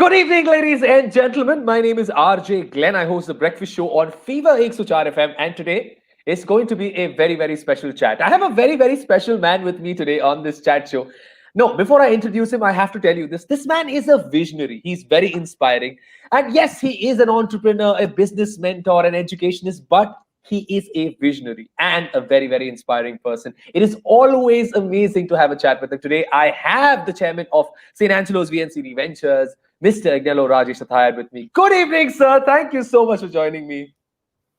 Good evening, ladies and gentlemen. My name is RJ Glenn. I host the breakfast show on Fever 104 FM, and today is going to be a very, very special chat. I have a very, very special man with me today on this chat show. No, before I introduce him, I have to tell you this. This man is a visionary. He's very inspiring. And yes, he is an entrepreneur, a business mentor, an educationist, but he is a visionary and a very, very inspiring person. It is always amazing to have a chat with him. Today, I have the chairman of St. Angelo's VNCD Ventures, Mr. Agnelorajesh with me. Good evening, sir. Thank you so much for joining me.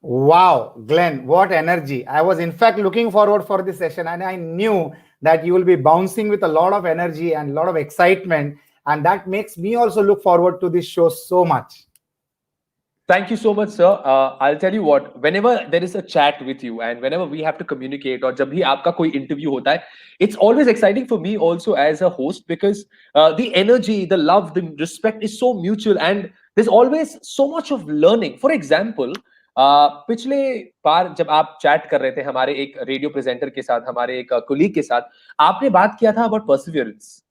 Wow, Glenn, what energy. I was in fact looking forward for this session and I knew that you will be bouncing with a lot of energy and a lot of excitement. And that makes me also look forward to this show so much. Thank you so much, sir. I'll tell you what, whenever there is a chat with you and whenever we have to communicate or जब भी आपका कोई interview होता है, it's always exciting for me also as a host because the energy, the love, the respect is so mutual and there's always so much of learning. For example, पिछले बार जब आप chat कर रहे थे हमारे एक रेडियो प्रेजेंटर के साथ, हमारे एक कोलीग के साथ, आपने बात किया था अबाउट परसिवियरेंस.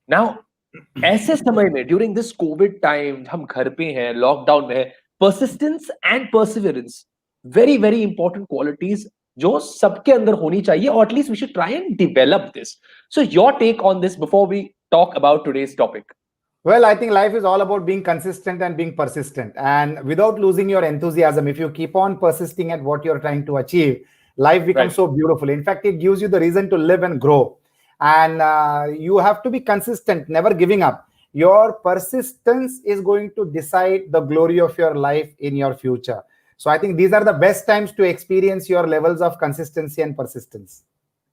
नाउ ऐसे समय में ड्यूरिंग दिस कोविड टाइम हम घर पे हैं, लॉकडाउन में है, persistence and perseverance, very very important qualities जो सबके अंदर होनी चाहिए, or at least we should try and develop this. So your take on this before we talk about today's topic. Well, I think life is all about being consistent and being persistent, and without losing your enthusiasm. If you keep on persisting at what you're trying to achieve, life becomes so beautiful. In fact, it gives you the reason to live and grow, and you have to be consistent, never giving up. Your persistence is going to decide the glory of your life in your future. So I think these are the best times to experience your levels of consistency and persistence.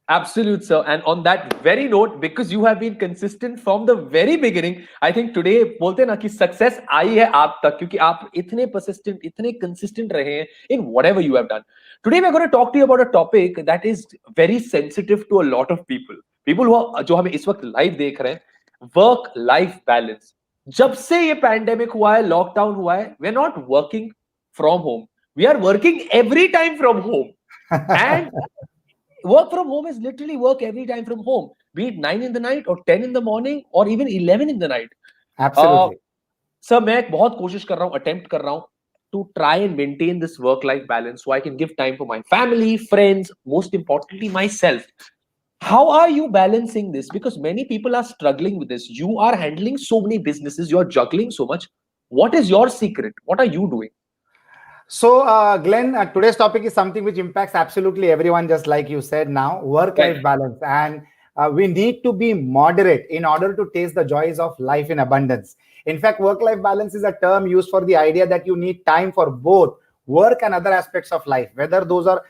Absolute, sir. And on that very note, because you have been consistent from the very beginning, I think today बोलते ना कि success आई है आप तक क्योंकि आप इतने persistent, इतने consistent रहे हैं in whatever you have done. Today we're going to talk to you about a topic that is very sensitive to a lot of people. People who जो हमें इस वक्त live देख रहे हैं, वर्क लाइफ बैलेंस. जब से ये पैंडेमिक हुआ है, लॉकडाउन हुआ है, we are not working from home, we are working every time from home. And work from home is literally work every time from home, be it 9 in the night or 10 in the morning or even 11 in the night. Absolutely. Sir, मैं बहुत कोशिश कर रहा हूँ, attempt कर रहा हूँ to try and maintain this work life balance so I can give time for my family, friends, most importantly myself. How are you balancing this? Because many people are struggling with this. You are handling so many businesses, you're juggling so much. What is your secret? What are you doing? So, Glenn, today's topic is something which impacts absolutely everyone, just like you said now, work-life balance. And we need to be moderate in order to taste the joys of life in abundance. In fact, work-life balance is a term used for the idea that you need time for both work and other aspects of life, whether those are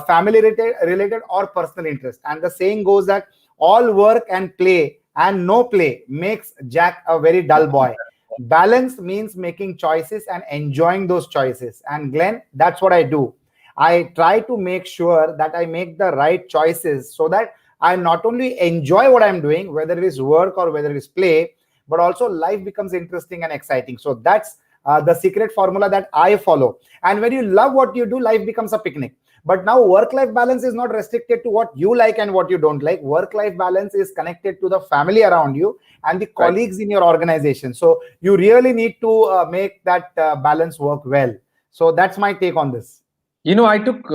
family related or personal interest. And the saying goes that all work and play and no play makes Jack a very dull boy. Balance means making choices and enjoying those choices. And Glenn, that's what I do. I try to make sure that I make the right choices so that I not only enjoy what I'm doing, whether it is work or whether it is play, but also life becomes interesting and exciting. So that's the secret formula that I follow. And when you love what you do, life becomes a picnic. But now work-life balance is not restricted to what you like and what you don't like. Work-life balance is connected to the family around you and the colleagues in your organization. So you really need to make that balance work well. So that's my take on this. You know, I took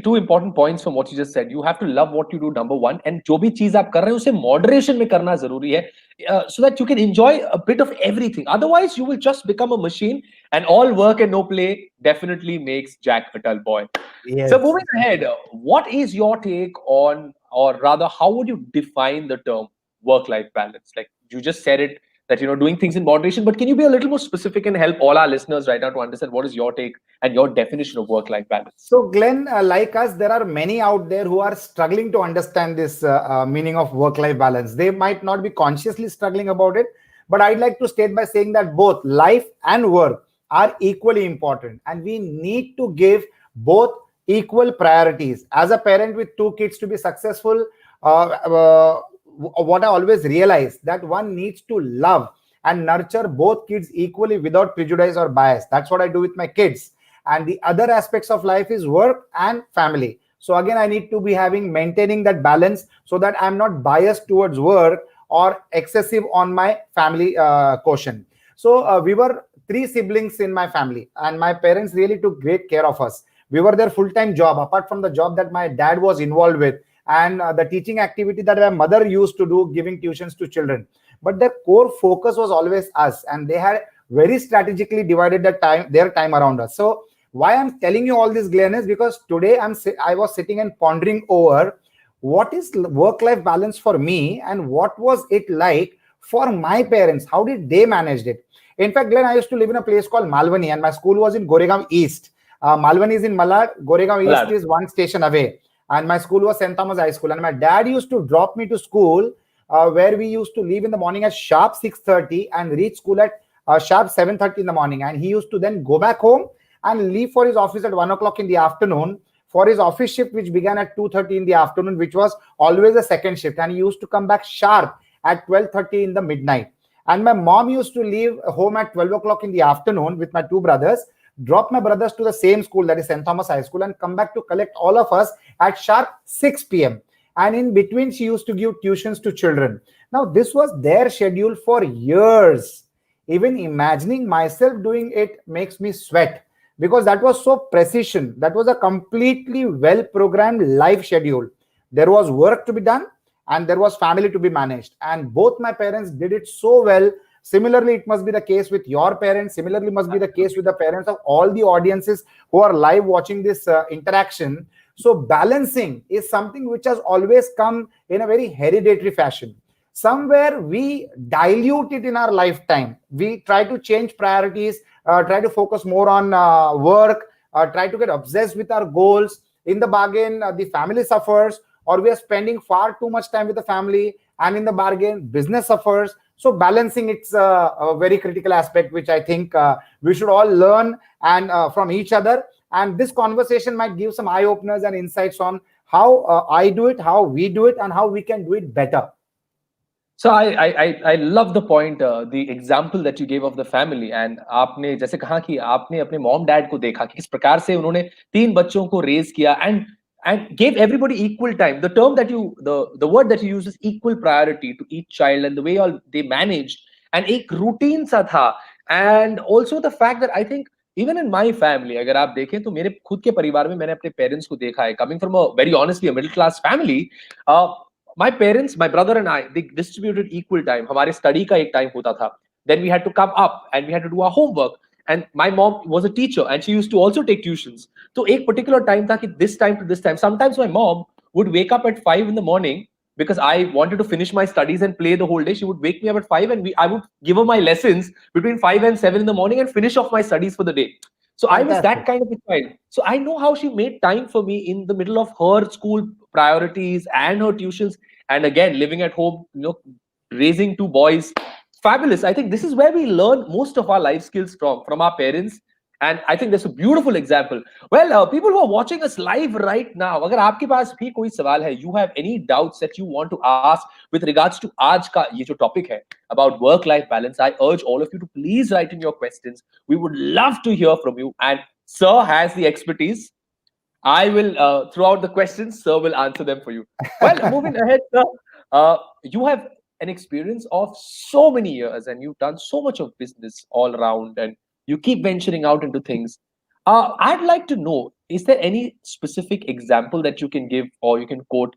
two important points from what you just said. You have to love what you do, number one, and जो भी चीज आप कर रहे हैं उसे moderation में करना जरूरी है, so that you can enjoy a bit of everything. Otherwise, you will just become a machine, and all work and no play definitely makes Jack a dull boy. Yes. So moving ahead, what is your take on, or rather, how would you define the term work-life balance? Like you just said it, that doing things in moderation, but can you be a little more specific and help all our listeners right now to understand what is your take and your definition of work-life balance? So Glenn, like us, there are many out there who are struggling to understand this meaning of work-life balance. They might not be consciously struggling about it, but I'd like to state by saying that both life and work are equally important, and we need to give both equal priorities. As a parent with two kids, to be successful, what I always realize that one needs to love and nurture both kids equally without prejudice or bias. That's what I do with my kids. And the other aspects of life is work and family. So again, I need to be maintaining that balance so that I'm not biased towards work or excessive on my family quotient. So we were three siblings in my family, and my parents really took great care of us. We were their full-time job, apart from the job that my dad was involved with, and the teaching activity that my mother used to do, giving tuitions to children. But their core focus was always us, and they had very strategically divided their time around us. So why I'm telling you all this, Glenn, is because today I was sitting and pondering over what is work-life balance for me, and what was it like for my parents. How did they manage it? In fact, Glenn, I used to live in a place called Malwani, and my school was in Goregaon East. Malwani is in Malad, Goregaon East Malad. is one station away, and my school was St. Thomas High School. And my dad used to drop me to school, where we used to leave in the morning at sharp 6:30 and reach school at sharp 7:30 in the morning. And he used to then go back home and leave for his office at 1 o'clock in the afternoon for his office shift, which began at 2:30 in the afternoon, which was always a second shift. And he used to come back sharp at 12:30 in the midnight. And my mom used to leave home at 12 o'clock in the afternoon with my two brothers, drop my brothers to the same school, that is St. Thomas High School, and come back to collect all of us at sharp 6 p.m. And in between, she used to give tuitions to children. Now, this was their schedule for years. Even imagining myself doing it makes me sweat, because that was so precision. That was a completely well-programmed life schedule. There was work to be done, and there was family to be managed. And both my parents did it so well. Similarly, it must be the case with your parents. Similarly, must be the case with the parents of all the audiences who are live watching this interaction. So balancing is something which has always come in a very hereditary fashion. Somewhere we dilute it in our lifetime. We try to change priorities, try to focus more on work, try to get obsessed with our goals. In the bargain, the family suffers, or we are spending far too much time with the family, and in the bargain, business suffers. So balancing, it's a very critical aspect, which I think we should all learn and from each other. And this conversation might give some eye openers and insights on how I do it, how we do it, and how we can do it better. So I love the point, the example that you gave of the family. And आपने जैसे कहा कि आपने अपने mom dad को देखा कि किस प्रकार से उन्होंने तीन बच्चों को raise किया and gave everybody equal time. The term that the word that you use is equal priority to each child, and the way all they managed, and एक routine सा था. And also the fact that I think even in my family, अगर आप देखें तो मेरे खुद के परिवार में मैंने अपने parents को देखा है, coming from a very honestly a middle class family. uh, my parents, my brother and I, they distributed equal time. हमारे study का एक time होता था. Then we had to come up and we had to do our homework. And my mom was a teacher and she used to also take tuitions. तो एक particular time था कि this time to this time. Sometimes my mom would wake up at 5 in the morning because I wanted to finish my studies and play the whole day. She would wake me up at 5 and I would give her my lessons between 5 and 7 in the morning and finish off my studies for the day. So I was that Fantastic. kind of a child. So I know how she made time for me in the middle of her school priorities and her tuitions. And again, living at home, raising two boys. Fabulous. I think this is where we learn most of our life skills from our parents. And I think that's a beautiful example. Well, people who are watching us live right now, अगर आपके पास भी कोई सवाल है, you have any doubts that you want to ask with regards to आज का ये जो topic है about work-life balance, I urge all of you to please write in your questions. We would love to hear from you. And Sir has the expertise. I will, throughout the questions, Sir will answer them for you. Well, moving ahead, Sir, you have an experience of so many years and you've done so much of business all around and you keep venturing out into things. I'd like to know, is there any specific example that you can give or you can quote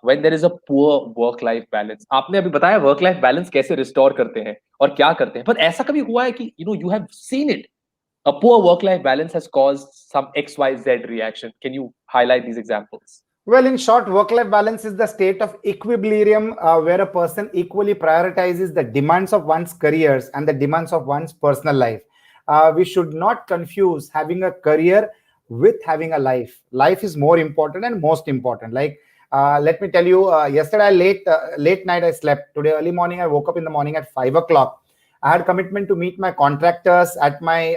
when there is a poor work-life balance? आपने अभी बताया work-life balance कैसे restore करते हैं और क्या करते हैं, पर ऐसा कभी हुआ है कि you have seen it, a poor work-life balance has caused some XYZ reaction? Can you highlight these examples? Well, in short, work-life balance is the state of equilibrium where a person equally prioritizes the demands of one's careers and the demands of one's personal life. We should not confuse having a career with having a life. Life is more important and most important. Like, let me tell you, yesterday late night I slept. Today early morning I woke up in the morning at 5 o'clock. I had commitment to meet my contractors at my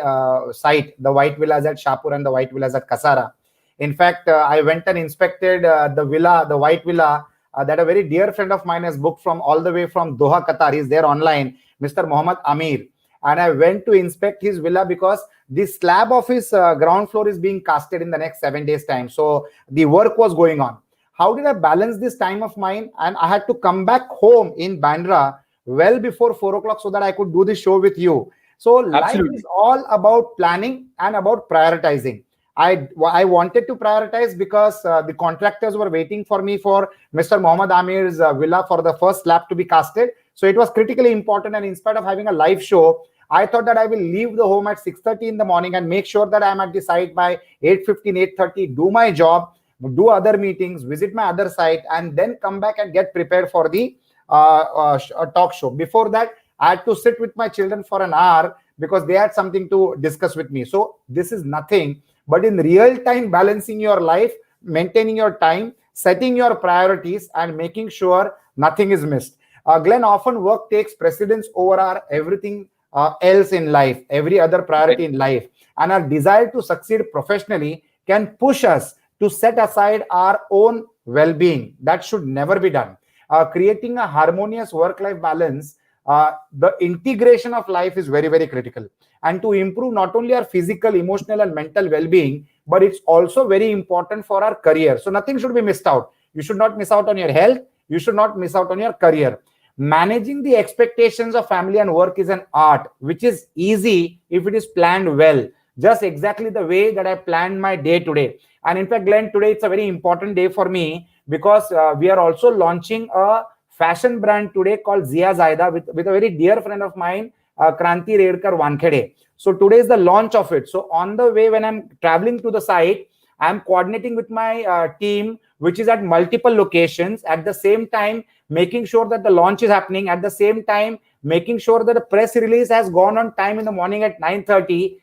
site, the White Villas at Shapur and the White Villas at Kasara. In fact, I went and inspected the villa, the White Villa, that a very dear friend of mine has booked from all the way from Doha, Qatar. He's there online, Mr. Mohammed Amir. And I went to inspect his villa because the slab of his ground floor is being casted in the next 7 days' time. So the work was going on. How did I balance this time of mine? And I had to come back home in Bandra well before 4 o'clock so that I could do this show with you. So life is Absolutely. all about planning and about prioritizing. I wanted to prioritize because the contractors were waiting for me for Mr. Mohammad Amir's villa for the first slab to be casted. So it was critically important. And instead of having a live show, I thought that I will leave the home at 6:30 in the morning and make sure that I'm at the site by 8:15, 8:30, do my job, do other meetings, visit my other site, and then come back and get prepared for the talk show. Before that, I had to sit with my children for an hour because they had something to discuss with me. So this is nothing but in real time balancing your life, maintaining your time, setting your priorities, and making sure nothing is missed. Glenn, often work takes precedence over our everything else in life, every other priority Right. in life. And our desire to succeed professionally can push us to set aside our own well being. That should never be done. Creating a harmonious work life balance, the integration of life is very, very critical. And to improve not only our physical, emotional, and mental well being, but it's also very important for our career. So nothing should be missed out. You should not miss out on your health. You should not miss out on your career. Managing the expectations of family and work is an art, which is easy if it is planned well, just exactly the way that I planned my day today. And in fact, Glenn, today it's a very important day for me because we are also launching a fashion brand today called Zia Zaida with a very dear friend of mine, Kranti Redkar Wankhede. So today is the launch of it. So on the way, when I'm traveling to the site, I'm coordinating with my team, which is at multiple locations at the same time, making sure that the launch is happening, at the same time making sure that the press release has gone on time in the morning at 9:30.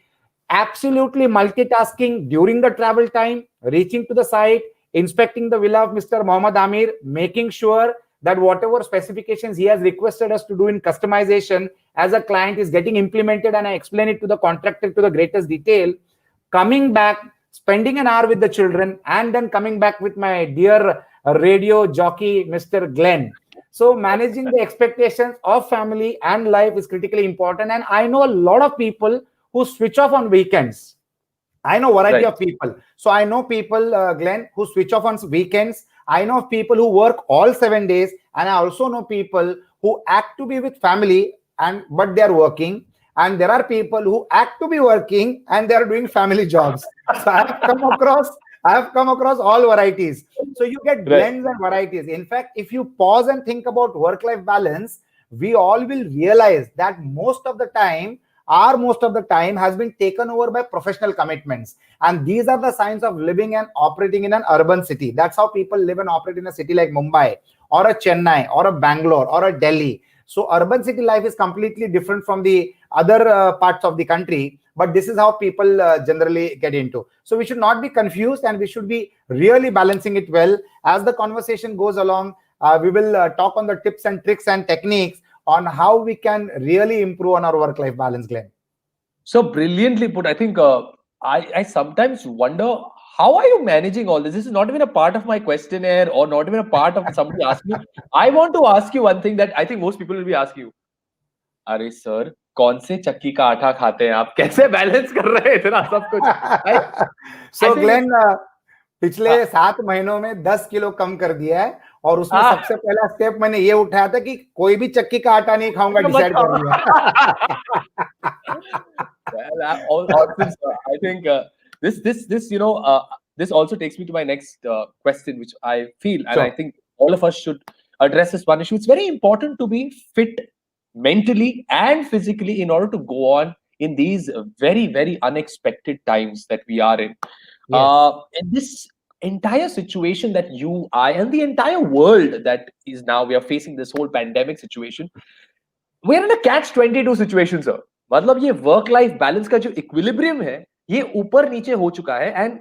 Absolutely multitasking during the travel time, reaching to the site, inspecting the villa of Mr. Mohammad Amir, making sure that whatever specifications he has requested us to do in customization as a client is getting implemented, and I explain it to the contractor to the greatest detail. Coming back, spending an hour with the children, and then coming back with my dear radio jockey, Mr. Glenn. So managing the expectations of family and life is critically important. And I know a lot of people who switch off on weekends. I know variety Right. of people. So I know people, Glenn, who switch off on weekends. I know people who work all 7 days, and I also know people who act to be with family and but they are working. And there are people who act to be working and they are doing family jobs. So I have come across all varieties. So you get Right. blends and varieties. In fact, if you pause and think about work-life balance, we all will realize that most of the time has been taken over by professional commitments. And these are the signs of living and operating in an urban city. That's how people live and operate in a city like Mumbai or a Chennai or a Bangalore or a Delhi. So urban city life is completely different from the other parts of the country. But this is how people generally get into. So we should not be confused, and we should be really balancing it well. As the conversation goes along, we will talk on the tips and tricks and techniques on how we can really improve on our work-life balance, Glenn. So brilliantly put. I think I sometimes wonder how are you managing all this? This is not even a part of my questionnaire or not even a part of somebody asking you. I want to ask you one thing that I think most people will be asking you. अरे sir कौन से चक्की का आटा खाते हैं आप कैसे बैलेंस कर रहे हैं इतना सब कुछ right? I So think Glenn, it's पिछले 7 महीनों में 10 किलो कम कर दिया है, और उसमें ah, सबसे पहला स्टेप मैंने ये उठाया था कि कोई भी चक्की का आटा नहीं खाऊंगा, मत डिसाइड कर खाओ लिया. well, awesome, sir. I think this this also takes me to my next question, which I feel, and I Sure. think all of us should address this one issue. It's very important to be fit mentally and physically in order to go on in these very unexpected times that we are in. Yes. In this entire situation that you, I, and the entire world that is now we are facing this whole pandemic situation, we're in a catch 22 situation, sir. मतलब ये work life balance का जो equilibrium है ये ऊपर नीचे हो चुका है and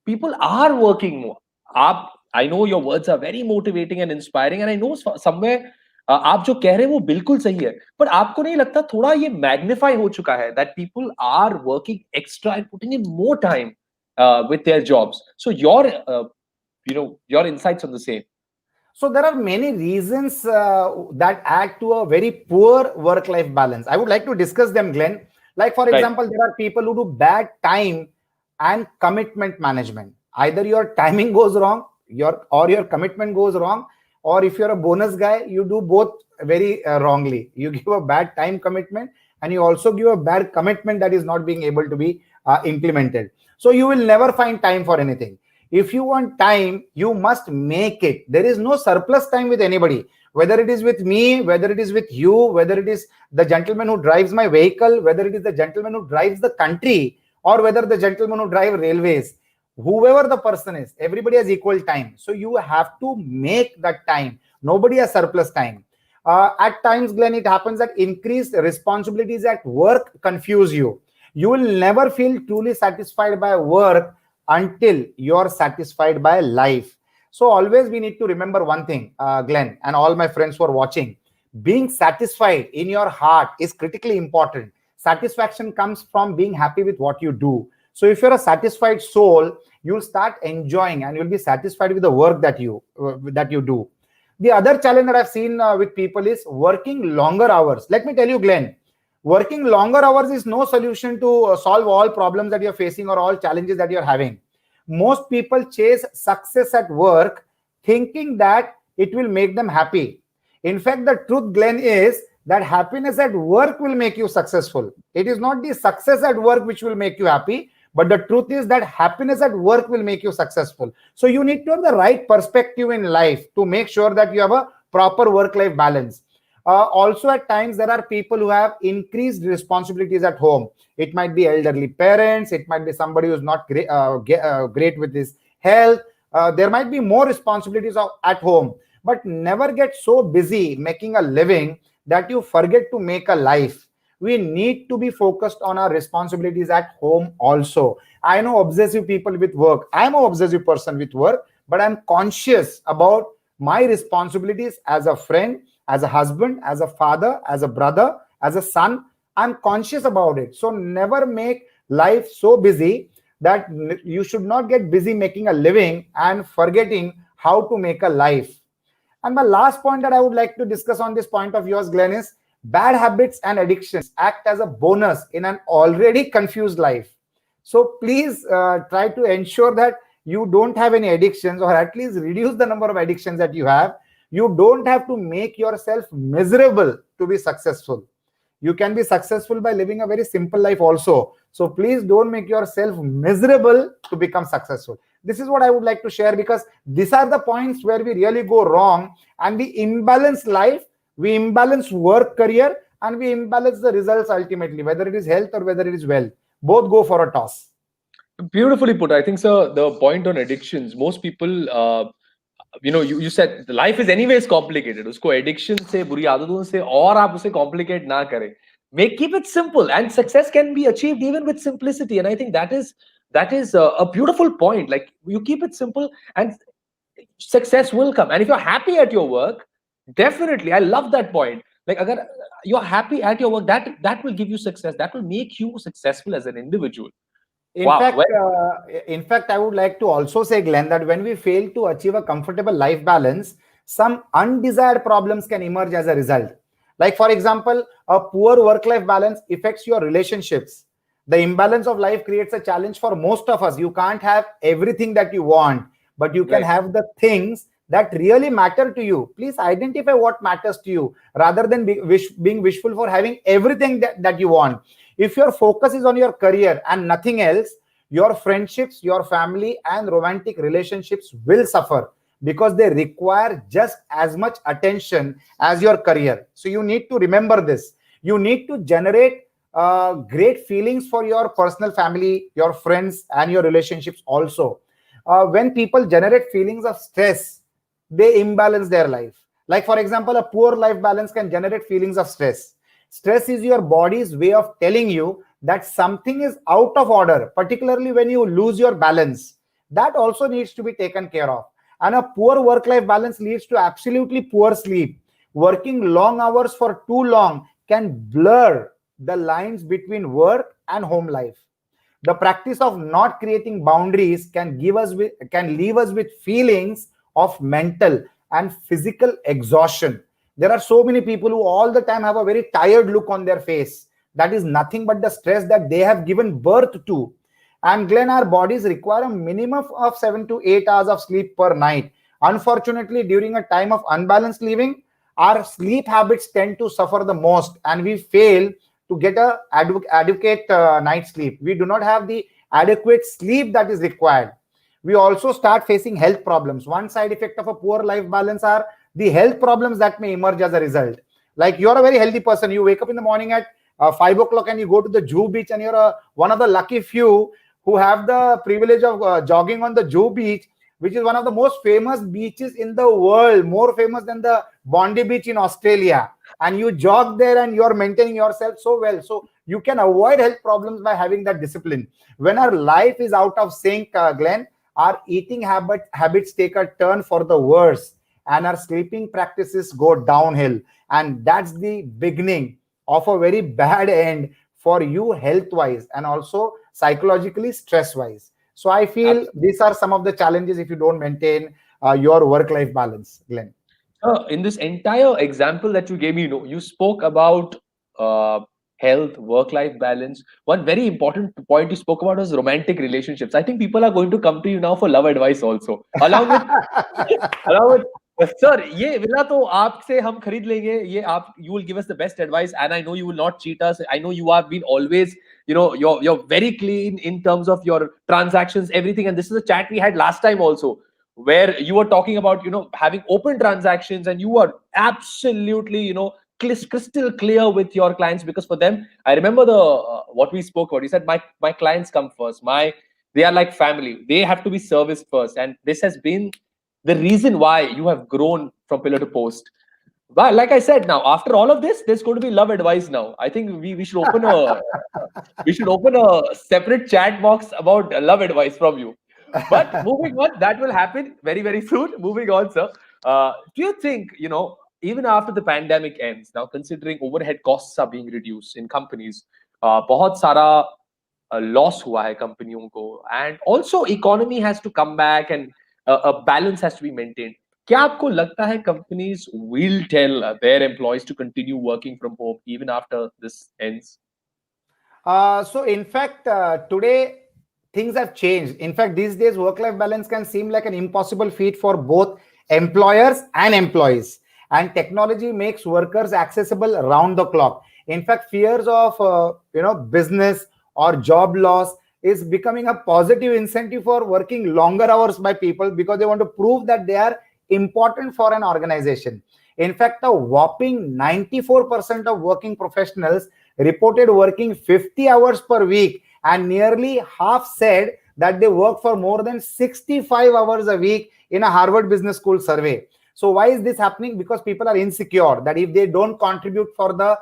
people are working more. आप, I know your words are very motivating and inspiring and I know somewhere आप जो कह रहे हैं वो बिल्कुल सही है, पर आपको नहीं लगता थोड़ा ये मैग्नीफाई हो चुका है that people are working extra and putting in more time with their jobs? So your insights on the same. So there are many reasons that add to a very poor work-life balance. I would like to discuss them, Glenn. Like, for Right. example, there are people who do bad time and commitment management. Either your timing goes wrong, your commitment goes wrong, or if you're a bonus guy, you do both very wrongly. You give a bad time commitment, and you also give a bad commitment that is not being able to be implemented. So you will never find time for anything. If you want time, you must make it. There is no surplus time with anybody, whether it is with me, whether it is with you, whether it is the gentleman who drives my vehicle, whether it is the gentleman who drives the country, or whether the gentleman who drive railways. Whoever the person is, everybody has equal time. So you have to make that time. Nobody has surplus time. At times, Glenn, it happens that increased responsibilities at work confuse you. You will never feel truly satisfied by work until you're satisfied by life. So always we need to remember one thing, Glenn, and all my friends who are watching. Being satisfied in your heart is critically important. Satisfaction comes from being happy with what you do. So if you're a satisfied soul, you'll start enjoying and you'll be satisfied with the work that you do. The other challenge that I've seen with people is working longer hours. Let me tell you, Glenn, working longer hours is no solution to solve all problems that you're facing or all challenges that you're having. Most people chase success at work thinking that it will make them happy. In fact, the truth, Glenn, is that happiness at work will make you successful. It is not the success at work which will make you happy, but the truth is that happiness at work will make you successful. So you need to have the right perspective in life to make sure that you have a proper work-life balance. Also, at times, there are people who have increased responsibilities at home. It might be elderly parents. It might be somebody who's not great with his health. There might be more responsibilities at home, but never get so busy making a living that you forget to make a life. We need to be focused on our responsibilities at home also. I know obsessive people with work. I'm an obsessive person with work, but I'm conscious about my responsibilities as a friend, as a husband, as a father, as a brother, as a son. I'm conscious about it. So never make life so busy that you should not get busy making a living and forgetting how to make a life. And my last point that I would like to discuss on this point of yours, Glenn, is bad habits and addictions act as a bonus in an already confused life. So please try to ensure that you don't have any addictions, or at least reduce the number of addictions that you have. You don't have to make yourself miserable to be successful. You can be successful by living a very simple life also. So please don't make yourself miserable to become successful. This is what I would like to share, because these are the points where we really go wrong, and we imbalance life, we imbalance work career, and we imbalance the results ultimately, whether it is health or whether it is wealth. Both go for a toss. Beautifully put. I think, sir, the point on addictions, most people, you said the life is anyways complicated. Usko addiction se, buri aadaton se, aur aap use complicate na kare. Keep it simple, and success can be achieved even with simplicity. And I think that is a beautiful point. Like, you keep it simple, and success will come. And if you're happy at your work, definitely, I love that point. Like, agar you're happy at your work, that will give you success. That will make you successful as an individual. In fact, I would like to also say, Glenn, that when we fail to achieve a comfortable life balance, some undesired problems can emerge as a result. Like, for example, a poor work-life balance affects your relationships. The imbalance of life creates a challenge for most of us. You can't have everything that you want, but you can have the things that really matter to you. Please identify what matters to you rather than being wishful for having everything that you want. If your focus is on your career and nothing else, your friendships, your family, and romantic relationships will suffer, because they require just as much attention as your career. So you need to remember this. You need to generate great feelings for your personal family, your friends, and your relationships also. When people generate feelings of stress, they imbalance their life. Like, for example, a poor life balance can generate feelings of stress. Stress is your body's way of telling you that something is out of order, particularly when you lose your balance. That also needs to be taken care of. And a poor work-life balance leads to absolutely poor sleep. Working long hours for too long can blur the lines between work and home life. The practice of not creating boundaries can leave us with feelings of mental and physical exhaustion. There are so many people who all the time have a very tired look on their face. That is nothing but the stress that they have given birth to. And Glenn, our bodies require a minimum of 7 to 8 hours of sleep per night. Unfortunately, during a time of unbalanced living, our sleep habits tend to suffer the most, and we fail to get a adequate night sleep. We do not have the adequate sleep that is required. We also start facing health problems. One side effect of a poor life balance are the health problems that may emerge as a result. Like, you're a very healthy person, you wake up in the morning at 5 o'clock and you go to the Juhu beach, and you're one of the lucky few who have the privilege of jogging on the Juhu beach, which is one of the most famous beaches in the world, more famous than the Bondi beach in Australia. And you jog there and you're maintaining yourself so well. So you can avoid health problems by having that discipline. When our life is out of sync, Glenn, our eating habits take a turn for the worse, and our sleeping practices go downhill. And that's the beginning of a very bad end for you, health wise and also psychologically, stress wise. So I feel these are some of the challenges if you don't maintain your work life balance, Glenn. In this entire example that you gave me, you spoke about uh, health, work-life balance. One very important point you spoke about was romantic relationships. I think people are going to come to you now for love advice also, along with along with. Sir, ये villa तो आपसे हम खरीद लेंगे. ये आप, you will give us the best advice, and I know you will not cheat us. I know you have been always, you're very clean in terms of your transactions, everything. And this is a chat we had last time also, where you were talking about having open transactions, and you are absolutely crystal clear with your clients, because for them, I remember the what we spoke about. He said, my clients come first, they are like family, they have to be serviced first. And this has been the reason why you have grown from pillar to post. But like I said, now after all of this, there's going to be love advice now. I think we should open a separate chat box about love advice from you. But moving on, that will happen very, very soon. Moving on, sir. Do you think, even after the pandemic ends, now considering overhead costs are being reduced in companies, बहुत सारा loss हुआ है कंपनियों को, and also economy has to come back, and a balance has to be maintained. क्या आपको लगता है companies will tell their employees to continue working from home even after this ends? So in fact, today things have changed. In fact, these days work-life balance can seem like an impossible feat for both employers and employees. And technology makes workers accessible around the clock. In fact, fears of business or job loss is becoming a positive incentive for working longer hours by people, because they want to prove that they are important for an organization. In fact, a whopping 94% of working professionals reported working 50 hours per week, and nearly half said that they work for more than 65 hours a week in a Harvard Business School survey. So why is this happening? Because people are insecure that if they don't contribute for the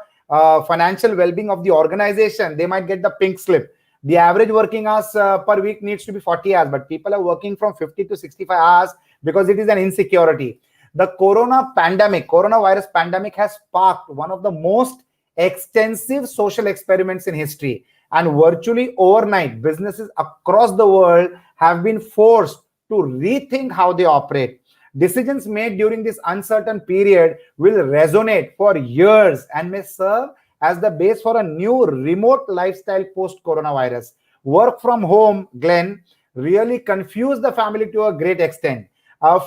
financial well-being of the organization, they might get the pink slip. The average working hours per week needs to be 40 hours, but people are working from 50 to 65 hours because it is an insecurity. The coronavirus pandemic has sparked one of the most extensive social experiments in history, and virtually overnight, businesses across the world have been forced to rethink how they operate. Decisions made during this uncertain period will resonate for years and may serve as the base for a new remote lifestyle post-coronavirus. Work from home, Glenn, really confused the family to a great extent.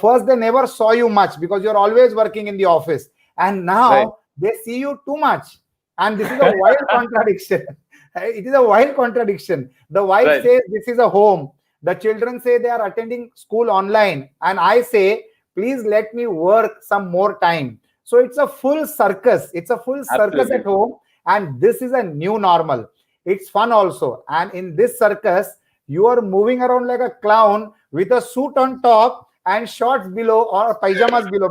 First, they never saw you much because you're always working in the office. And now they see you too much. And this is a wild contradiction. It is a wild contradiction. The wife says this is a home. The children say they are attending school online. And I say, please let me work some more time. So it's a full circus. It's a full circus at home. And this is a new normal. It's fun also. And in this circus, you are moving around like a clown with a suit on top and shorts below or pajamas below.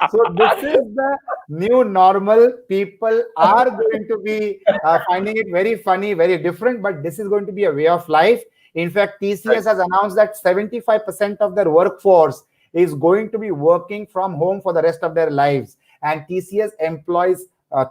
So this is the new normal. People are going to be finding it very funny, very different, but this is going to be a way of life. In fact, TCS has announced that 75% of their workforce is going to be working from home for the rest of their lives. And TCS employs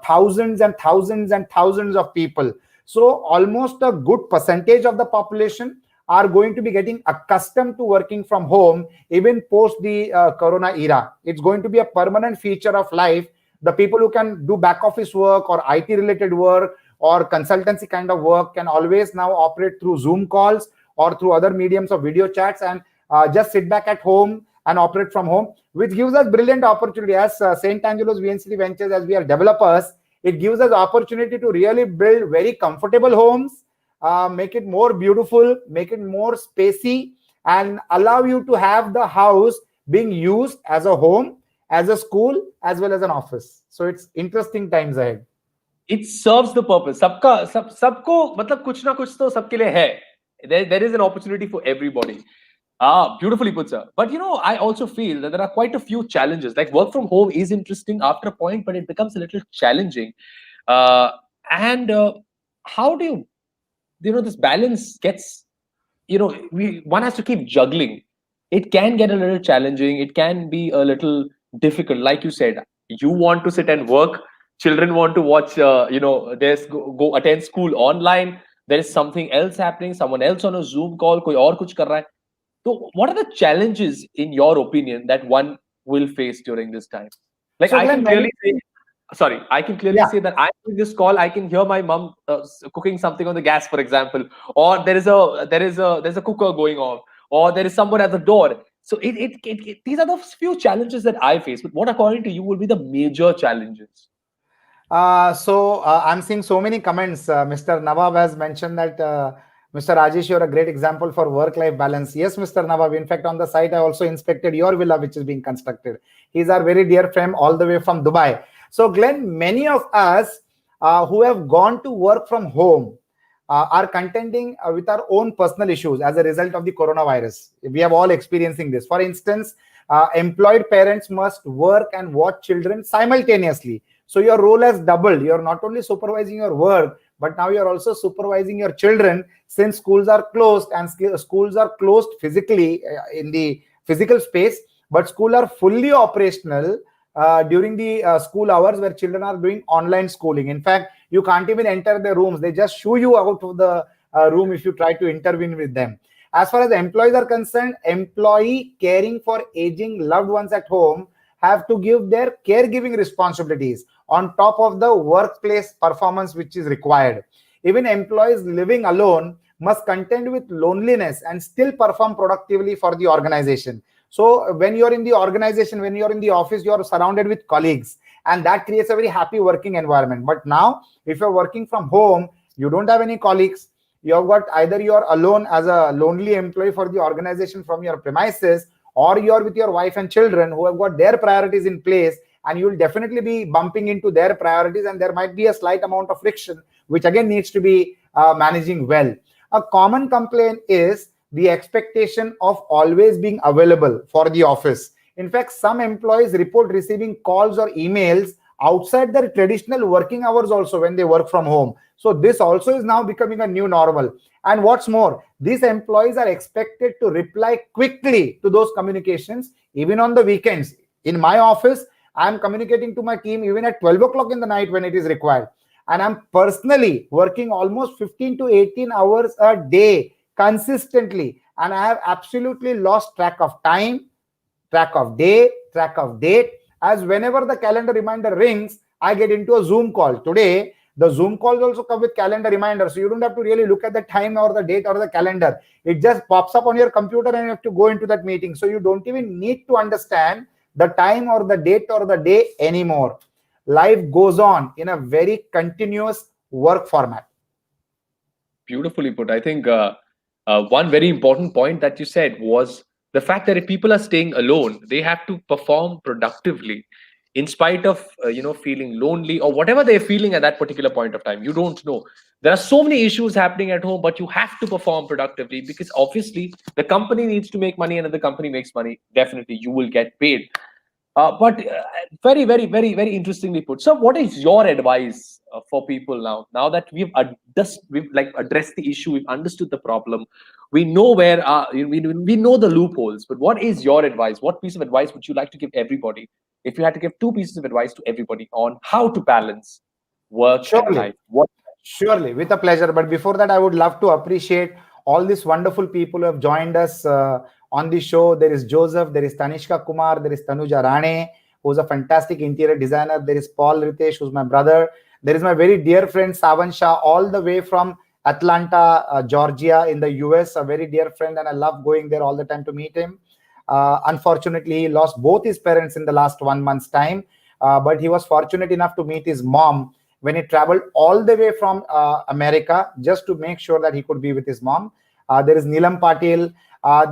thousands and thousands and thousands of people. So almost a good percentage of the population are going to be getting accustomed to working from home even post the corona era. It's going to be a permanent feature of life. The people who can do back office work or IT related work or consultancy kind of work can always now operate through Zoom calls or through other mediums of video chats, and just sit back at home and operate from home, which gives us brilliant opportunity as St. Angelo's VNCT Ventures, as we are developers. It gives us opportunity to really build very comfortable homes, make it more beautiful, make it more spacey, and allow you to have the house being used as a home, as a school, as well as an office. So it's interesting times ahead. It serves the purpose. सबको मतलब कुछ ना कुछ तो सबके लिए है. There is an opportunity for everybody. Beautifully put, sir. But I also feel that there are quite a few challenges. Like work from home is interesting after a point, but it becomes a little challenging. And how do this balance gets, one has to keep juggling. It can get a little challenging. It can be a little difficult. Like you said, you want to sit and work. Children want to watch, there's go attend school online. There is something else happening. Someone else on a Zoom call. कोई और कुछ कर रहा है. So, what are the challenges, in your opinion, that one will face during this time? Like, So I Glenn, can clearly say, sorry, I can clearly yeah. say that I'm doing this call. I can hear my mom cooking something on the gas, for example, or there's a cooker going on, or there is someone at the door. So, these are the few challenges that I face. But what, according to you, will be the major challenges? I'm seeing so many comments. Mr. Nawab has mentioned that Mr. Rajesh, you're a great example for work-life balance. Yes, Mr. Nawab. In fact, on the site, I also inspected your villa, which is being constructed. He's our very dear friend, all the way from Dubai. So, Glenn, many of us who have gone to work from home are contending with our own personal issues as a result of the coronavirus. We have all experiencing this. For instance, employed parents must work and watch children simultaneously. So your role has doubled. You're not only supervising your work, but now you're also supervising your children, since schools are closed, and schools are closed physically in the physical space, but schools are fully operational during the school hours, where children are doing online schooling. In fact, you can't even enter the rooms. They just shoo you out of the room if you try to intervene with them. As far as employees are concerned, employee caring for aging loved ones at home have to give their caregiving responsibilities on top of the workplace performance which is required. Even employees living alone must contend with loneliness and still perform productively for the organization. So when you're in the organization, when you're in the office, you're surrounded with colleagues, and that creates a very happy working environment. But now, if you're working from home, you don't have any colleagues. You've got either you're alone as a lonely employee for the organization from your premises, or you're with your wife and children who have got their priorities in place, and you'll definitely be bumping into their priorities, and there might be a slight amount of friction, which again needs to be managing well. A common complaint is the expectation of always being available for the office. In fact, some employees report receiving calls or emails outside their traditional working hours also when they work from home. So this also is now becoming a new normal. And what's more, these employees are expected to reply quickly to those communications, even on the weekends. In my office, I'm communicating to my team even at 12 o'clock in the night when it is required. And I'm personally working almost 15 to 18 hours a day consistently. And I have absolutely lost track of time, track of day, track of date, as whenever the calendar reminder rings, I get into a Zoom call. Today, the Zoom calls also come with calendar reminders. So you don't have to really look at the time or the date or the calendar. It just pops up on your computer and you have to go into that meeting. So you don't even need to understand the time or the date or the day anymore. Life goes on in a very continuous work format. Beautifully put. I think one very important point that you said was the fact that if people are staying alone, they have to perform productively in spite of feeling lonely or whatever they're feeling at that particular point of time. You don't know. There are so many issues happening at home, but you have to perform productively, because obviously the company needs to make money, and if the company makes money, definitely you will get paid. But very, very, very, very interestingly put. So, what is your advice for people now? Now that we've like addressed the issue, we've understood the problem, we know where we know the loopholes. But what is your advice? What piece of advice would you like to give everybody? If you had to give two pieces of advice to everybody on how to balance work and Surely. life, what? Surely, with a pleasure. But before that, I would love to appreciate all these wonderful people who have joined us on the show. There is Joseph, there is Tanishka Kumar, there is Tanuja Rane, who's a fantastic interior designer. There is Paul Ritesh, who's my brother. There is my very dear friend Savan Shah, all the way from Atlanta, Georgia, in the US, a very dear friend, and I love going there all the time to meet him. Unfortunately, he lost both his parents in the last 1 month's time, but he was fortunate enough to meet his mom when he traveled all the way from America just to make sure that he could be with his mom. There is Neelam Patil.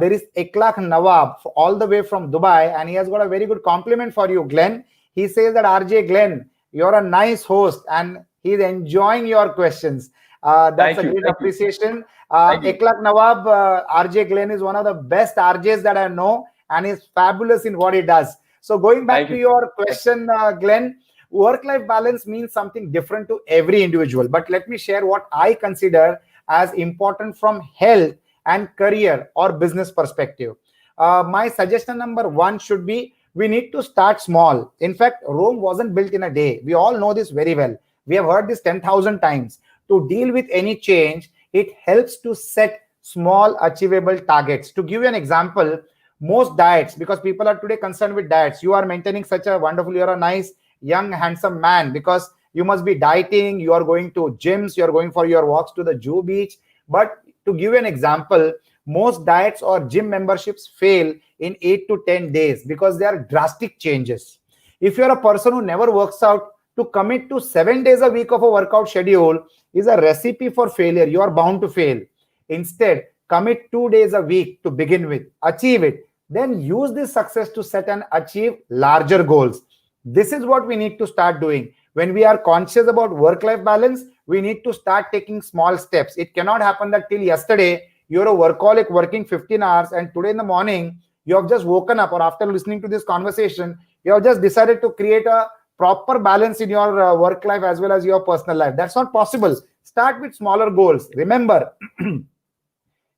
There is Eklak Nawab all the way from Dubai, and he has got a very good compliment for you, Glenn. He says that RJ Glenn, you're a nice host, and he's enjoying your questions. That's Thank a you. great Thank you. appreciation. Thank you. Eklak Nawab, RJ Glenn is one of the best RJs that I know, and is fabulous in what he does. So going back Thank to you. your Thank question, Glenn, work-life balance means something different to every individual. But let me share what I consider as important from health and career or business perspective. My suggestion number one should be we need to start small. In fact, Rome wasn't built in a day. We all know this very well. We have heard this 10,000 times. To deal with any change, it helps to set small, achievable targets. To give you an example, most diets, because people are today concerned with diets, you are maintaining such a wonderful, you're a nice, young, handsome man because you must be dieting, you are going to gyms, you are going for your walks to the Jew beach. But to give you an example, most diets or gym memberships fail in 8 to 10 days because they are drastic changes. If you're a person who never works out, to commit to 7 days a week of a workout schedule is a recipe for failure. You are bound to fail. Instead, commit 2 days a week to begin with, achieve it, then use this success to set and achieve larger goals. This is what we need to start doing. When we are conscious about work-life balance, we need to start taking small steps. It cannot happen that till yesterday, you're a workaholic working 15 hours, and today in the morning, you have just woken up, or after listening to this conversation, you have just decided to create a proper balance in your work life as well as your personal life. That's not possible. Start with smaller goals. Remember,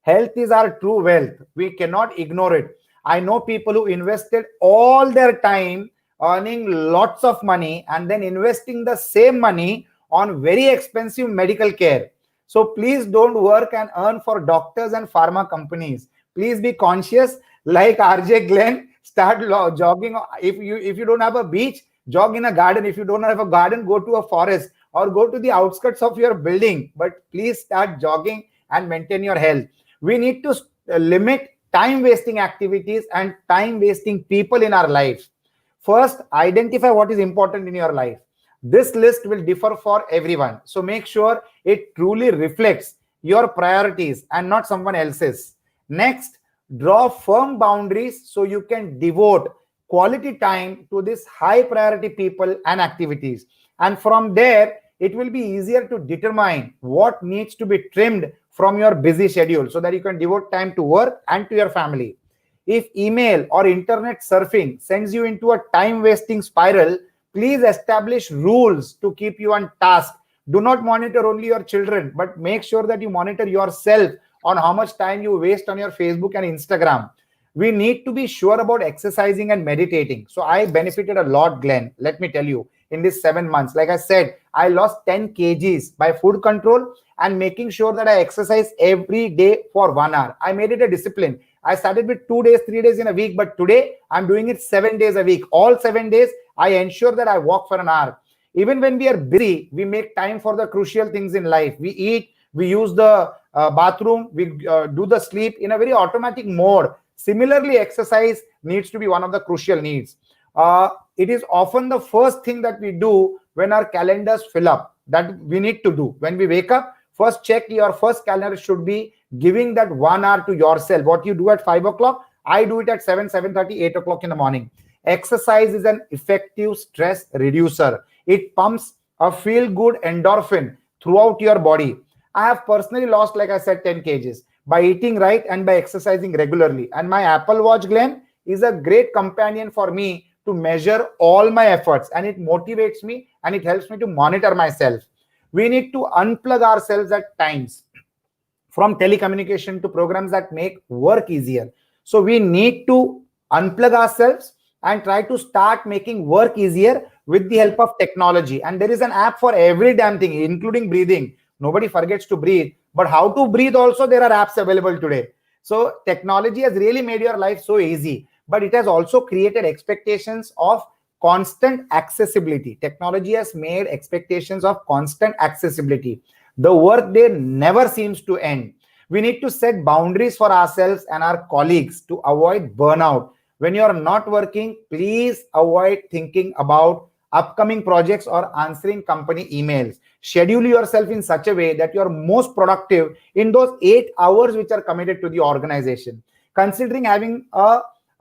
health is our true wealth. We cannot ignore it. I know people who invested all their time earning lots of money and then investing the same money on very expensive medical care. So please don't work and earn for doctors and pharma companies. Please be conscious, like RJ Glenn. Start jogging. If you don't have a beach, jog in a garden. If you don't have a garden, go to a forest or go to the outskirts of your building. But please start jogging and maintain your health. We need to limit time wasting activities and time wasting people in our life. First, identify what is important in your life. This list will differ for everyone. So make sure it truly reflects your priorities and not someone else's. Next, draw firm boundaries so you can devote quality time to these high priority people and activities. And from there, it will be easier to determine what needs to be trimmed from your busy schedule so that you can devote time to work and to your family. If email or internet surfing sends you into a time wasting spiral, please establish rules to keep you on task. Do not monitor only your children, but make sure that you monitor yourself on how much time you waste on your Facebook and Instagram. We need to be sure about exercising and meditating. So I benefited a lot, Glenn. Let me tell you, in these 7 months, like I said, I lost 10 kgs by food control and making sure that I exercise every day for 1 hour. I made it a discipline. I started with 2 days, 3 days in a week, but today I'm doing it 7 days a week. All 7 days, I ensure that I walk for an hour. Even when we are busy, we make time for the crucial things in life. We eat, we use the bathroom, we do the sleep in a very automatic mode. Similarly, exercise needs to be one of the crucial needs. It is often the first thing that we do when our calendars fill up, that we need to do. When we wake up, first check your first calendar should be giving that 1 hour to yourself. What you do at 5 o'clock, I do it at 7, 7:30, 8 o'clock in the morning. Exercise is an effective stress reducer. It pumps a feel-good endorphin throughout your body. I have personally lost, like I said, 10 kgs by eating right and by exercising regularly. And my Apple Watch, Glenn, is a great companion for me to measure all my efforts, and it motivates me and it helps me to monitor myself. We need to unplug ourselves at times from telecommunication to programs that make work easier. So we need to unplug ourselves and try to start making work easier with the help of technology. And there is an app for every damn thing, including breathing. Nobody forgets to breathe, but how to breathe also, there are apps available today. So technology has really made your life so easy, but it has also created expectations of constant accessibility. Technology has made expectations of constant accessibility. The workday never seems to end. We need to set boundaries for ourselves and our colleagues to avoid burnout. When you are not working, please avoid thinking about upcoming projects or answering company emails. Schedule yourself in such a way that you are most productive in those 8 hours which are committed to the organization. Considering having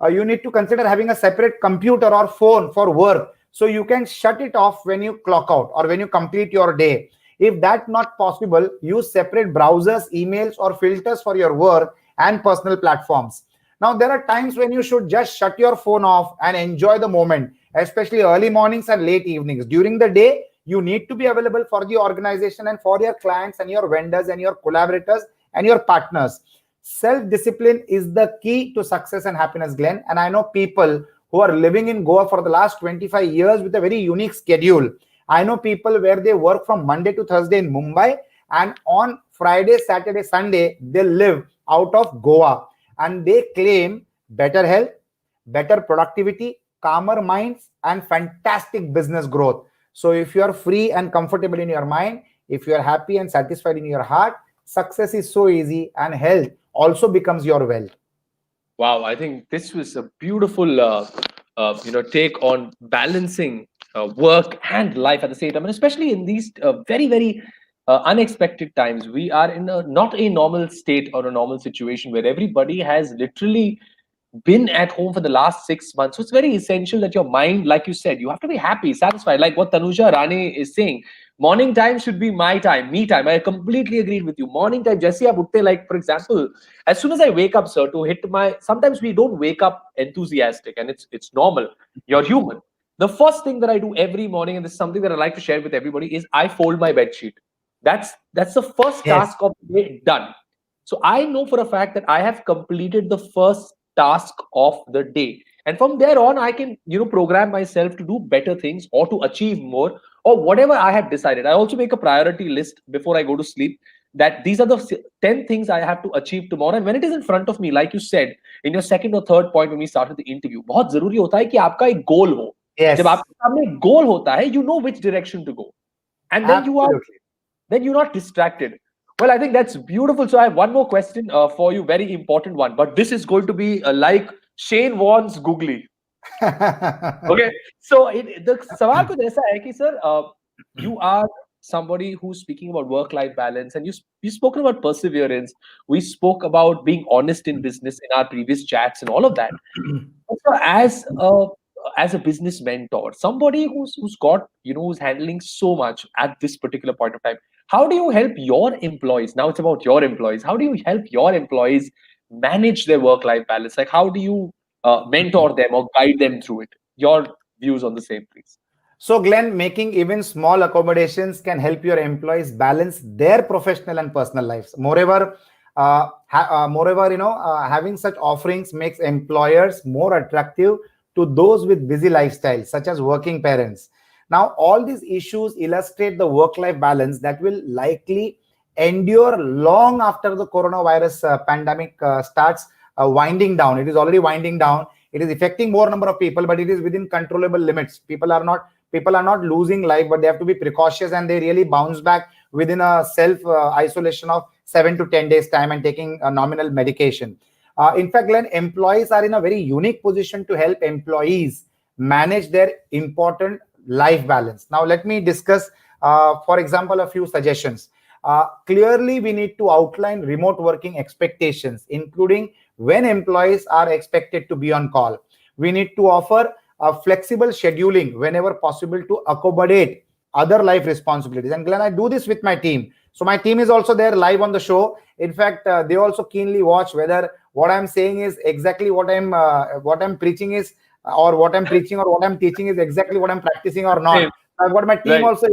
you need to consider having a separate computer or phone for work, so you can shut it off when you clock out or when you complete your day. If that's not possible, use separate browsers, emails, or filters for your work and personal platforms. Now, there are times when you should just shut your phone off and enjoy the moment, especially early mornings and late evenings. During the day, you need to be available for the organization and for your clients and your vendors and your collaborators and your partners. Self-discipline is the key to success and happiness, Glenn. And I know people who are living in Goa for the last 25 years with a very unique schedule. I know people where they work from Monday to Thursday in Mumbai, and on Friday, Saturday, Sunday, they live out of Goa. And they claim better health, better productivity, calmer minds, and fantastic business growth. So if you are free and comfortable in your mind, if you are happy and satisfied in your heart, success is so easy, and health also becomes your wealth. Wow, I think this was a beautiful, take on balancing work and life at the same time, and especially in these very unexpected times. We are in a not a normal state or a normal situation where everybody has literally been at home for the last 6 months. So it's very essential that your mind, like you said, you have to be happy, satisfied. Like what Tanuja Rane is saying, morning time should be my time, me time. I completely agreed with you. Morning time, Jesse Abutte, like for example, as soon as I wake up, sir, to hit my, sometimes we don't wake up enthusiastic, and it's normal. You're human. The first thing that I do every morning, and this is something that I like to share with everybody, is I fold my bed sheet. That's the first Yes. task of the day done. So I know for a fact that I have completed the first task of the day, and from there on I can program myself to do better things or to achieve more or whatever I have decided. I also make a priority list before I go to sleep, that these are the 10 things I have to achieve tomorrow. And when it is in front of me, like you said in your second or third point when we started the interview, बहुत जरूरी होता है कि आपका एक goal हो. जब Yes. आपके सामने एक goal होता है, you know which direction to go, and Absolutely. then you're not distracted. Well, I think that's beautiful. So I have one more question for you, very important one, but this is going to be like Shane Warne's googly. Okay, so the सवाल कुछ ऐसा है कि sir, you are somebody who's speaking about work-life balance, and you spoken about perseverance. We spoke about being honest in business in our previous chats and all of that. So as a business mentor, somebody who's got who's handling so much at this particular point of time, how do you help your employees? Now it's about your employees. How do you help your employees manage their work-life balance? Like how do you mentor them or guide them through it? Your views on the same, please. So, Glenn, making even small accommodations can help your employees balance their professional and personal lives. Moreover, having such offerings makes employers more attractive to those with busy lifestyles, such as working parents. Now, all these issues illustrate the work-life balance that will likely endure long after the coronavirus pandemic starts winding down. It is already winding down. It is affecting more number of people, but it is within controllable limits. People are not losing life, but they have to be precautious, and they really bounce back within a self isolation of 7 to 10 days time and taking a nominal medication. In fact, Glenn, employees are in a very unique position to help employees manage their important life balance. Now, let me discuss, for example, a few suggestions. Clearly, we need to outline remote working expectations, including when employees are expected to be on call. We need to offer flexible scheduling whenever possible to accommodate other life responsibilities. And Glenn, I do this with my team. So my team is also there live on the show. In fact, they also keenly watch whether what I'm saying is exactly what I'm preaching is, or what I'm preaching or what I'm teaching is exactly what I'm practicing or not. I've got my team also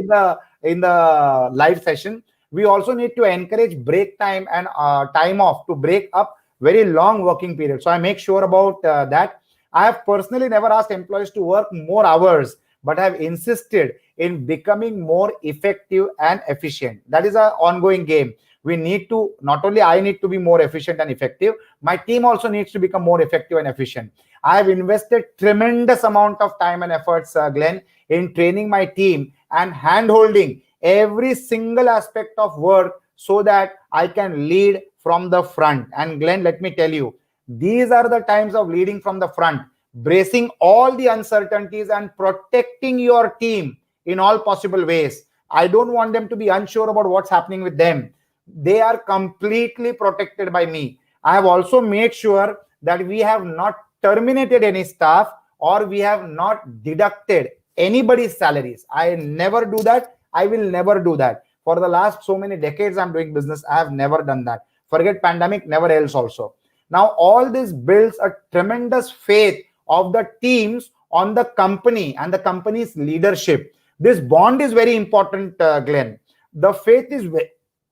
in the live session. We also need to encourage break time and time off to break up very long working periods. So I make sure about that. I have personally never asked employees to work more hours, but have insisted in becoming more effective and efficient. That is an ongoing game. We need to, not only I need to be more efficient and effective, my team also needs to become more effective and efficient. I have invested tremendous amount of time and efforts, Glenn, in training my team and hand-holding every single aspect of work so that I can lead from the front. And Glenn, let me tell you, these are the times of leading from the front, bracing all the uncertainties and protecting your team in all possible ways. I don't want them to be unsure about what's happening with them. They are completely protected by me. I have also made sure that we have not terminated any staff or we have not deducted anybody's salaries. I never do that. I will never do that. For the last so many decades I'm doing business, I have never done that. Forget pandemic, never else also. Now, all this builds a tremendous faith of the teams on the company and the company's leadership. This bond is very important, Glenn. The faith is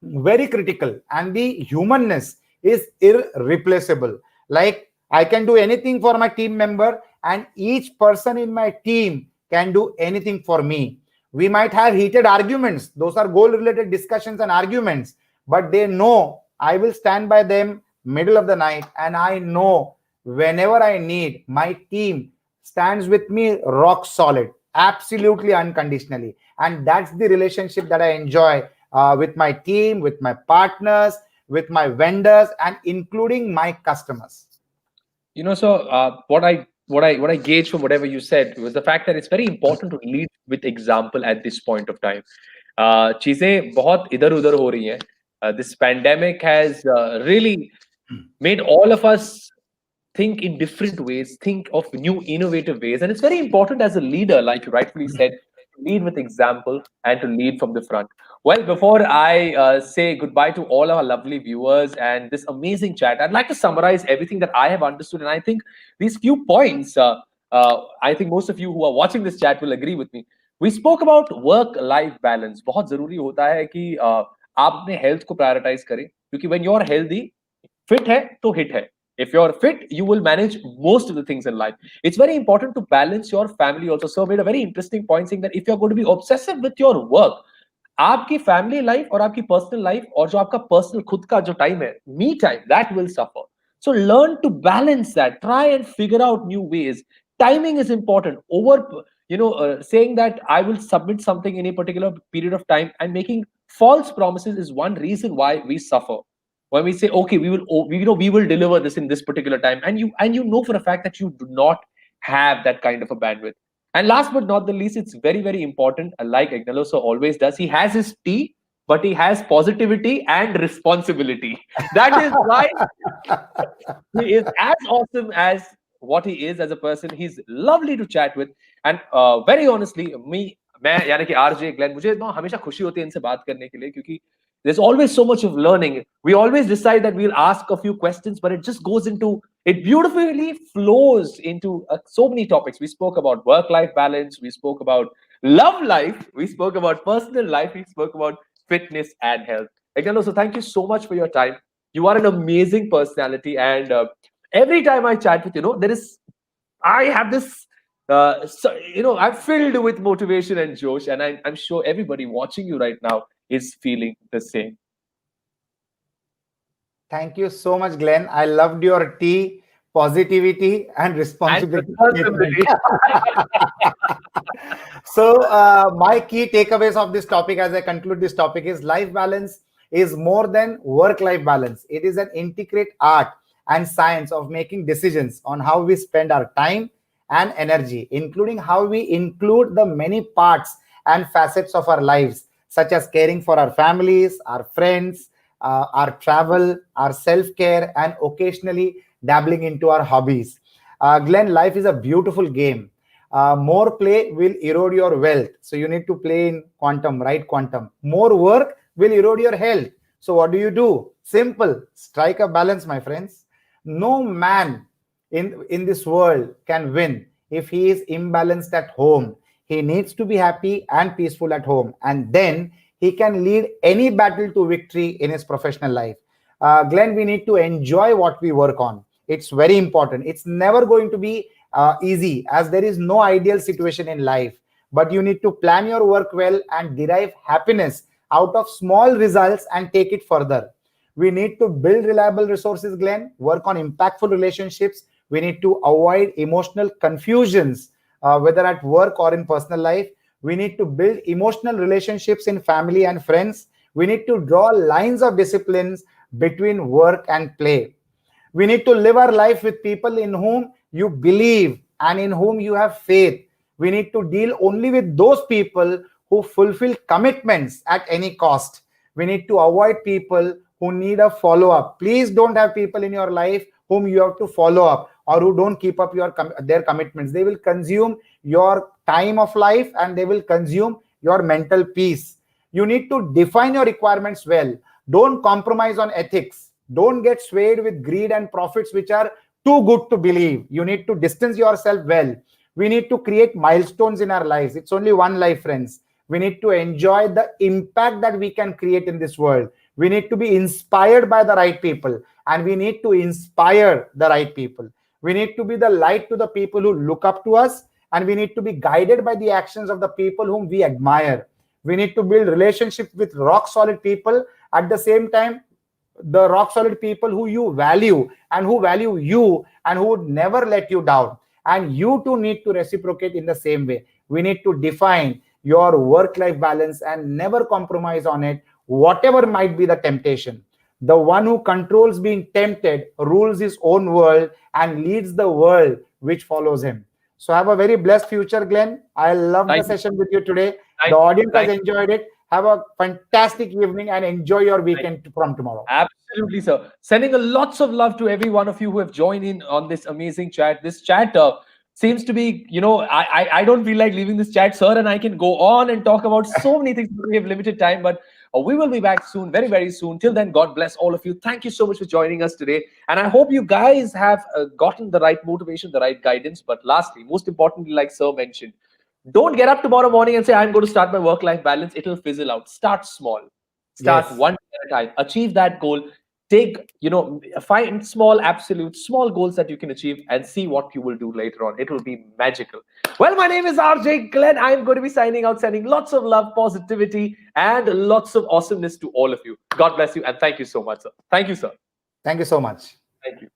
very critical, and the humanness is irreplaceable. Like, I can do anything for my team member, and each person in my team can do anything for me. We might have heated arguments, those are goal related discussions and arguments, but they know I will stand by them middle of the night, and I know whenever I need, my team stands with me rock solid, absolutely unconditionally. And that's the relationship that I enjoy with my team, with my partners, with my vendors, and including my customers. So what I gauge from whatever you said was the fact that it's very important to lead with example at this point of time. चीजें बहुत इधर उधर हो रही हैं. This pandemic has really made all of us think in different ways, think of new innovative ways. And it's very important as a leader, like you rightfully said, to lead with example and to lead from the front. Well, before I say goodbye to all our lovely viewers and this amazing chat, I'd like to summarize everything that I have understood. And I think these few points, I think most of you who are watching this chat will agree with me. We spoke about work-life balance. बहुत जरूरी होता है कि आप अपने health को prioritize करें, क्योंकि when you're healthy, fit है तो hit है. If you're fit, you will manage most of the things in life. It's very important to balance your family also. Sir made a very interesting point saying that if you're going to be obsessive with your work, आपकी family life और आपकी personal life और जो आपका personal खुद का जो time है, me time, that will suffer. So learn to balance that. Try and figure out new ways. Timing is important. Saying that I will submit something in a particular period of time and making false promises is one reason why we suffer. When we say, okay, we will deliver this in this particular time, and you know for a fact that you do not have that kind of a bandwidth. And last but not the least, it's very, very important, like Agnello always does, he has his T, but he has positivity and responsibility. That is why he is as awesome as what he is as a person. He's lovely to chat with, and very honestly, मैं यानी कि RJ Glenn, मुझे ना हमेशा खुशी होती है इनसे बात करने के लिए, क्योंकि there's always so much of learning. We always decide that we'll ask a few questions, but it just goes into, it beautifully flows into so many topics. We spoke about work-life balance, we spoke about love life, we spoke about personal life, we spoke about fitness and health. Agnello, so thank you so much for your time. You are an amazing personality, and every time I chat with I have this, I'm filled with motivation and josh, and I'm sure everybody watching you right now is feeling the same. Thank you so much, Glenn. I loved your T, positivity and responsibility. So my key takeaways of this topic as I conclude this topic is life balance is more than work-life balance. It is an intricate art and science of making decisions on how we spend our time and energy, including how we include the many parts and facets of our lives, such as caring for our families, our friends, our travel, our self-care, and occasionally dabbling into our hobbies. Glenn, life is a beautiful game. More play will erode your wealth. So you need to play in quantum, right? Quantum. More work will erode your health. So what do? Simple. Strike a balance, my friends. No man in this world can win if he is imbalanced at home. He needs to be happy and peaceful at home, and then he can lead any battle to victory in his professional life. Glenn, we need to enjoy what we work on. It's very important. It's never going to be easy, as there is no ideal situation in life, but you need to plan your work well and derive happiness out of small results and take it further. We need to build reliable resources, Glenn, work on impactful relationships. We need to avoid emotional confusions, whether at work or in personal life. We need to build emotional relationships in family and friends. We need to draw lines of disciplines between work and play. We need to live our life with people in whom you believe and in whom you have faith. We need to deal only with those people who fulfill commitments at any cost. We need to avoid people who need a follow up. Please don't have people in your life whom you have to follow up or who don't keep up their commitments. They will consume your time of life and they will consume your mental peace. You need to define your requirements well. Don't compromise on ethics. Don't get swayed with greed and profits which are too good to believe. You need to distance yourself well. We need to create milestones in our lives. It's only one life, friends. We need to enjoy the impact that we can create in this world. We need to be inspired by the right people, and we need to inspire the right people. We need to be the light to the people who look up to us, and we need to be guided by the actions of the people whom we admire. We need to build relationships with rock solid people. At the same time, the rock solid people who you value and who value you and who would never let you down. And you too need to reciprocate in the same way. We need to define your work-life balance and never compromise on it, whatever might be the temptation. The one who controls being tempted rules his own world and leads the world which follows him. So have a very blessed future, Glenn. I loved the Thank you. session with you today. The Thank, audience has thank, enjoyed it. Have a fantastic evening and enjoy your thank weekend from tomorrow. Absolutely, sir. Sending a lots of love to every one of you who have joined in on this amazing chat. This chat seems to be, I don't feel like leaving this chat, sir, and I can go on and talk about so many things, but we have limited time. But we will be back soon, very, very soon. Till then, God bless all of you. Thank you so much for joining us today. And I hope you guys have gotten the right motivation, the right guidance. But lastly, most importantly, like sir mentioned, don't get up tomorrow morning and say, I'm going to start my work-life balance. It'll fizzle out. Start small. Start Yes. one day at a time. Achieve that goal. Take, find small, absolute, small goals that you can achieve and see what you will do later on. It will be magical. Well, my name is RJ Glenn. I'm going to be signing out, sending lots of love, positivity, and lots of awesomeness to all of you. God bless you. And thank you so much, sir. Thank you, sir. Thank you so much. Thank you.